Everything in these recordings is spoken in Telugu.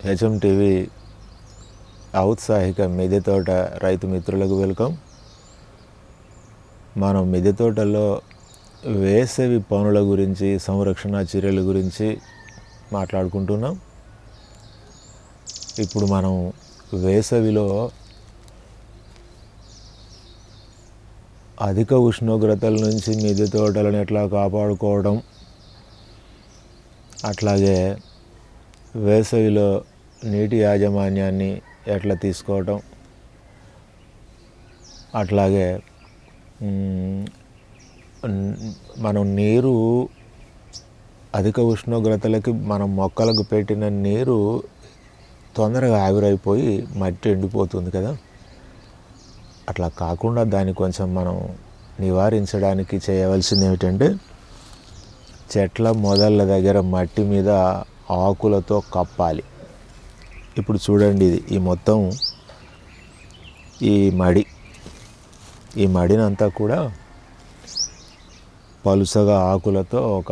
హెచ్ఎం టీవీ ఔత్సాహిక మిద్దె తోట రైతు మిత్రులకు వెల్కమ్. మనం మిద్దె తోటలో వేసవి పనుల గురించి, సంరక్షణ చర్యల గురించి మాట్లాడుకుంటున్నాం. ఇప్పుడు మనం వేసవిలో అధిక ఉష్ణోగ్రతల నుంచి మిద్దె తోటలను ఎట్లా కాపాడుకోవడం, అట్లాగే వేసవిలో నీటి యాజమాన్యాన్ని ఎట్లా తీసుకోవటం, అట్లాగే మనం నీరు అధిక ఉష్ణోగ్రతలకి మనం మొక్కలకు పెట్టిన నీరు తొందరగా ఆవిరైపోయి మట్టి ఎండిపోతుంది కదా. అట్లా కాకుండా దాన్ని కొంచెం మనం నివారించడానికి చేయవలసింది ఏమిటంటే, చెట్ల మొదళ్ళ దగ్గర మట్టి మీద ఆకులతో కప్పాలి. ఇప్పుడు చూడండి, ఇది ఈ మొత్తం ఈ మడినంతా కూడా పలుసగా ఆకులతో ఒక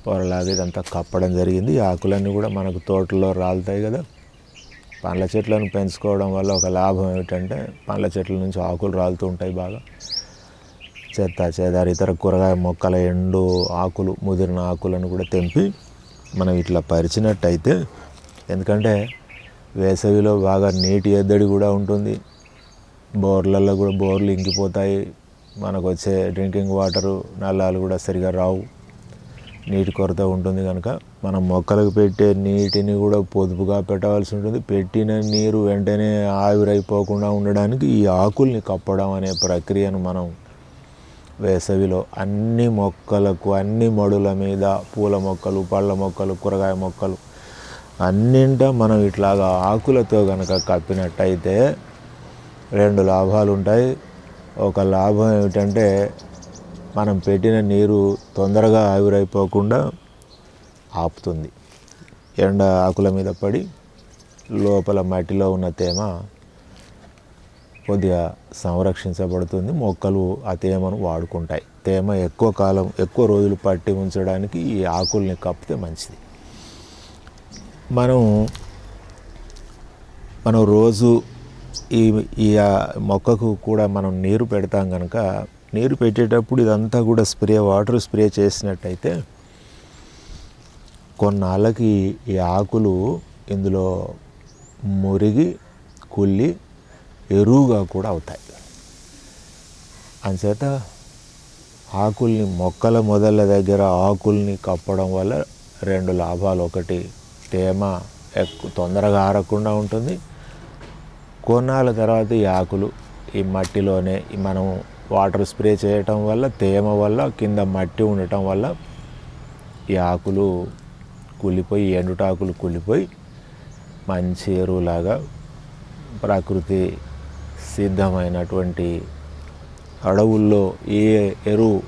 పొరలాగా ఇదంతా కప్పడం జరిగింది. ఈ ఆకులన్నీ కూడా మనకు తోటలో రాలుతాయి కదా. పండ్ల చెట్లను పెంచుకోవడం వల్ల ఒక లాభం ఏమిటంటే, పండ్ల చెట్ల నుంచి ఆకులు రాలుతూ ఉంటాయి బాగా. చెత్త చేదారి ఇతర కూరగాయ మొక్కల ఎండు ఆకులు, ముదిరిన ఆకులను కూడా తెంపి మనం ఇట్లా పరిచినట్టయితే, ఎందుకంటే వేసవిలో బాగా నీటి ఎద్దడి కూడా ఉంటుంది. బోర్లలో కూడా బోర్లు ఇంకిపోతాయి. మనకు వచ్చే డ్రింకింగ్ వాటరు నల్లాలు కూడా సరిగా రావు, నీటి కొరత ఉంటుంది. కనుక మనం మొక్కలకు పెట్టే నీటిని కూడా పొదుపుగా పెట్టవలసి ఉంటుంది. పెట్టిన నీరు వెంటనే ఆవిరైపోకుండా ఉండడానికి ఈ ఆకుల్ని కప్పడం అనే ప్రక్రియను మనం వేసవిలో అన్ని మొక్కలకు, అన్ని మడుల మీద, పూల మొక్కలు, పళ్ళ మొక్కలు, కూరగాయ మొక్కలు అన్నింట మనం ఇట్లాగా ఆకులతో కనుక కప్పినట్టయితే 2 లాభాలు ఉంటాయి. ఒక లాభం ఏమిటంటే, మనం పెట్టిన నీరు తొందరగా ఆవిరైపోకుండా ఆపుతుంది. ఎండ ఆకుల మీద పడి లోపల మట్టిలో ఉన్న తేమ కొద్దిగా సంరక్షించబడుతుంది. మొక్కలు ఆ తేమను వాడుకుంటాయి. తేమ ఎక్కువ రోజులు పట్టి ఉంచడానికి ఈ ఆకుల్ని కప్పితే మంచిది. మనం రోజు ఈ మొక్కకు కూడా మనం నీరు పెడతాం కనుక, నీరు పెట్టేటప్పుడు ఇదంతా కూడా వాటర్ స్ప్రే చేసినట్టయితే కొన్నాళ్ళకి ఈ ఆకులు ఇందులో మురిగి కుళ్ళి ఎరువుగా కూడా అవుతాయి. అంచేత ఆకుల్ని, మొక్కల మొదళ్ళ దగ్గర ఆకుల్ని కప్పడం వల్ల 2 లాభాలు. ఒకటి, తేమ తొందరగా ఆరకుండా ఉంటుంది. కొన్నాళ్ళ తర్వాత ఈ ఆకులు ఈ మట్టిలోనే మనం వాటర్ స్ప్రే చేయటం వల్ల, తేమ వల్ల, కింద మట్టి ఉండటం వల్ల ఈ ఆకులు కుళ్ళిపోయి, ఎండుటాకులు కుళ్ళిపోయి మంచి ఎరువులాగా ప్రకృతి సిద్ధమైనటువంటి అడవుల్లో ఏ ఎరువు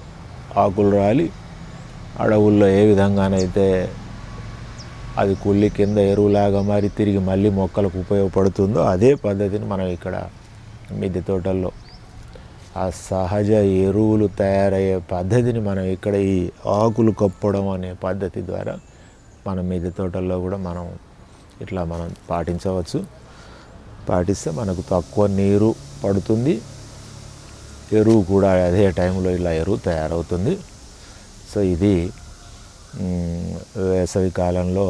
ఆకులు రాలి అడవుల్లో ఏ విధంగానైతే అది కుళ్ళి కింద ఎరువులాగా మారి తిరిగి మళ్ళీ మొక్కలకు ఉపయోగపడుతుందో, అదే పద్ధతిని మనం ఇక్కడ మిద్దె తోటల్లో ఆ సహజ ఎరువులు తయారయ్యే పద్ధతిని మనం ఇక్కడ ఈ ఆకులు కప్పడం అనే పద్ధతి ద్వారా మన మిద్దె తోటల్లో కూడా మనం పాటించవచ్చు. పాటిస్తే మనకు తక్కువ నీరు పడుతుంది, ఎరువు కూడా అదే టైంలో ఇలా ఎరువు తయారవుతుంది. సో ఇది వేసవి కాలంలో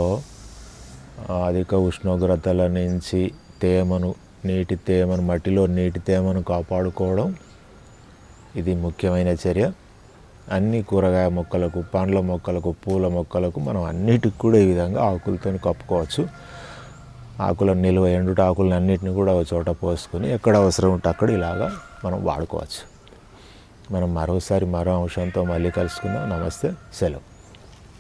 అధిక ఉష్ణోగ్రతల నుంచి మట్టిలో నీటి తేమను కాపాడుకోవడం ఇది ముఖ్యమైన చర్య. అన్ని కూరగాయ మొక్కలకు, పండ్ల మొక్కలకు, పూల మొక్కలకు మనం అన్నిటికి కూడా ఈ విధంగా ఆకులతో కప్పుకోవచ్చు. నిల్వ ఎండుట ఆకులను అన్నిటిని కూడా ఒక చోట పోసుకొని ఎక్కడ అవసరం ఉంటే అక్కడ ఇలాగా మనం వాడుకోవచ్చు. మనం మరో అంశంతో మళ్ళీ కలుసుకుందాం. నమస్తే, సెలవు.